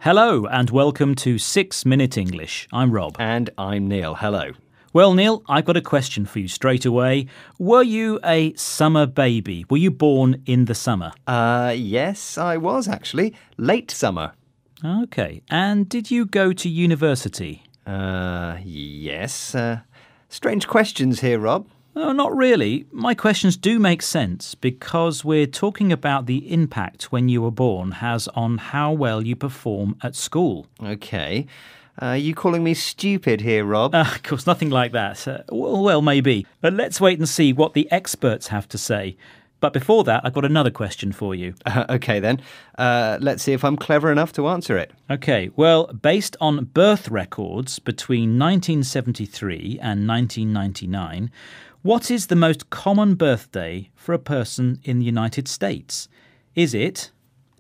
Hello and welcome to 6 Minute English. I'm Rob. And I'm Neil. Hello. Well, Neil, I've got a question for you straight away. Were you a summer baby? Were you born in the summer? Yes, I was actually. Late summer. OK. And did you go to university? Yes. Strange questions here, Rob. Oh, not really. My questions do make sense because we're talking about the impact when you were born has on how well you perform at school. OK. Are you calling me stupid here, Rob? Of course, nothing like that. Well, maybe. But let's wait and see what the experts have to say. But before that, I've got another question for you. OK, then. Let's see if I'm clever enough to answer it. OK, well, based on birth records between 1973 and 1999, what is the most common birthday for a person in the United States? Is it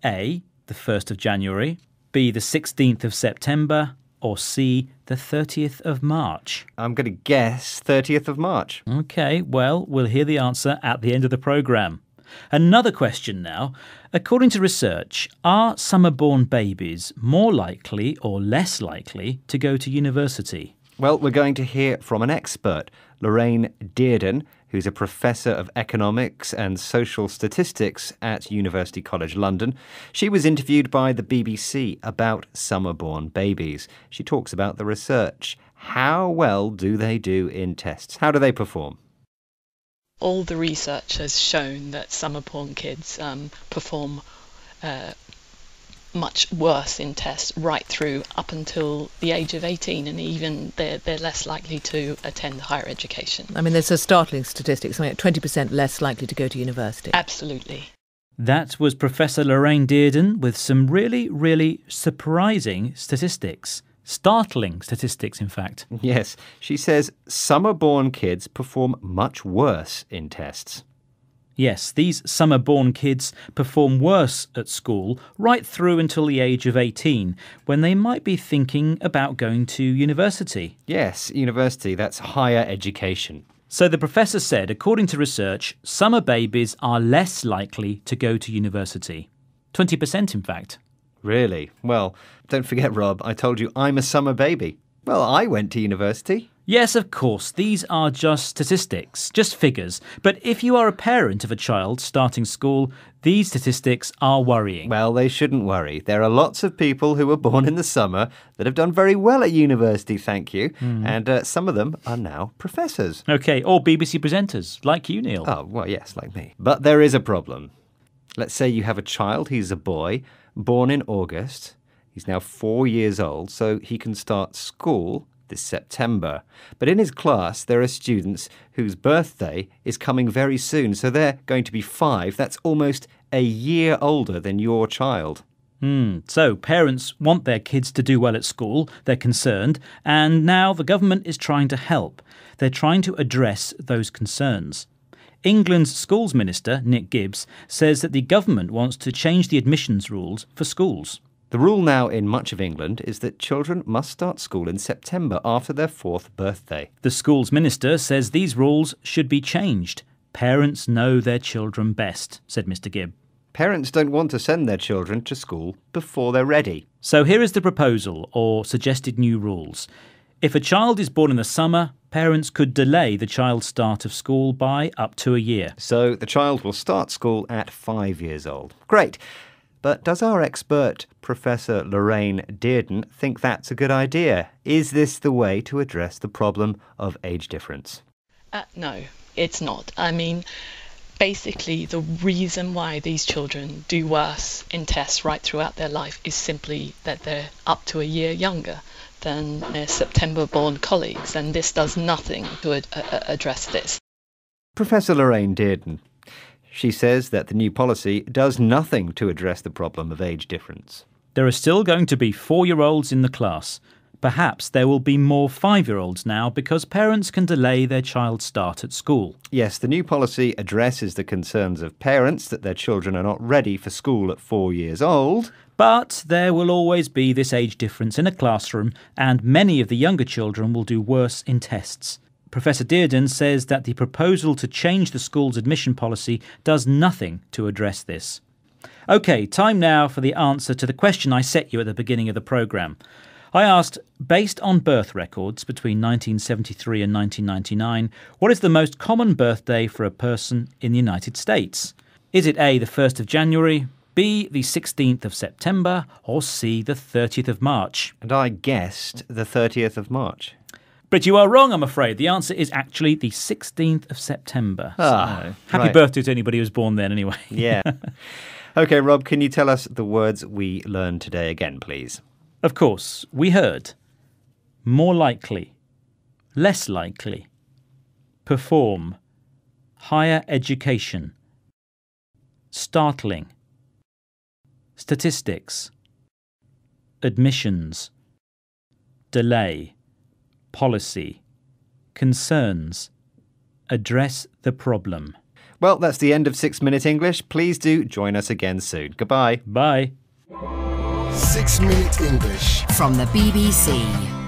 A, the 1st of January, B, the 16th of September, or C, the 30th of March? I'm going to guess 30th of March. OK, well, we'll hear the answer at the end of the programme. Another question now. According to research, are summer-born babies more likely or less likely to go to university? Well, we're going to hear from an expert, Lorraine Dearden, who's a professor of economics and social statistics at University College London. She was interviewed by the BBC about summer-born babies. She talks about the research. How well do they do in tests? How do they perform? All the research has shown that summer-born kids perform much worse in tests right through up until the age of 18, and even they're less likely to attend higher education. I mean, there's a startling statistic, something like 20% less likely to go to university. Absolutely. That was Professor Lorraine Dearden with some really surprising statistics. Startling statistics, in fact. Yes, she says summer-born kids perform much worse in tests. Yes, these summer-born kids perform worse at school right through until the age of 18, when they might be thinking about going to university. Yes, university, that's higher education. So the professor said, according to research, summer babies are less likely to go to university. 20%, in fact. Really? Well, don't forget, Rob, I told you I'm a summer baby. Well, I went to university. Yes, of course, these are just statistics, just figures. But if you are a parent of a child starting school, these statistics are worrying. Well, they shouldn't worry. There are lots of people who were born in the summer that have done very well at university, thank you. And some of them are now professors. OK, or BBC presenters, like you, Neil. Oh, well, yes, like me. But there is a problem. Let's say you have a child, he's a boy, born in August. He's now 4 years old, so he can start school this September. But in his class, there are students whose birthday is coming very soon, so they're going to be 5. That's almost a year older than your child. So parents want their kids to do well at school, they're concerned, and now the government is trying to help. They're trying to address those concerns. England's schools minister, Nick Gibbs, says that the government wants to change the admissions rules for schools. The rule now in much of England is that children must start school in September after their 4th birthday. The schools minister says these rules should be changed. Parents know their children best, said Mr Gibb. Parents don't want to send their children to school before they're ready. So here is the proposal, or suggested new rules. If a child is born in the summer, parents could delay the child's start of school by up to a year. So the child will start school at 5 years old. Great. But does our expert, Professor Lorraine Dearden, think that's a good idea? Is this the way to address the problem of age difference? No, it's not. I mean, basically the reason why these children do worse in tests right throughout their life is simply that they're up to a year younger than their September-born colleagues, and this does nothing to address this. Professor Lorraine Dearden. She says that the new policy does nothing to address the problem of age difference. There are still going to be 4-year-olds in the class. Perhaps there will be more 5-year-olds now because parents can delay their child's start at school. Yes, the new policy addresses the concerns of parents that their children are not ready for school at 4 years old. But there will always be this age difference in a classroom, and many of the younger children will do worse in tests. Professor Dearden says that the proposal to change the school's admission policy does nothing to address this. OK, time now for the answer to the question I set you at the beginning of the programme. I asked, based on birth records between 1973 and 1999, what is the most common birthday for a person in the United States? Is it A, the 1st of January, B, the 16th of September, or C, the 30th of March? And I guessed the 30th of March. But you are wrong, I'm afraid. The answer is actually the 16th of September. So, happy right. birthday to anybody who was born then, anyway. Yeah. OK, Rob, can you tell us the words we learned today again, please? Of course, we heard more likely, less likely, perform, higher education, startling, statistics, admissions, delay, policy, concerns, address the problem. Well, that's the end of 6 Minute English. Please do join us again soon. Goodbye. Bye. 6 Minute English from the BBC.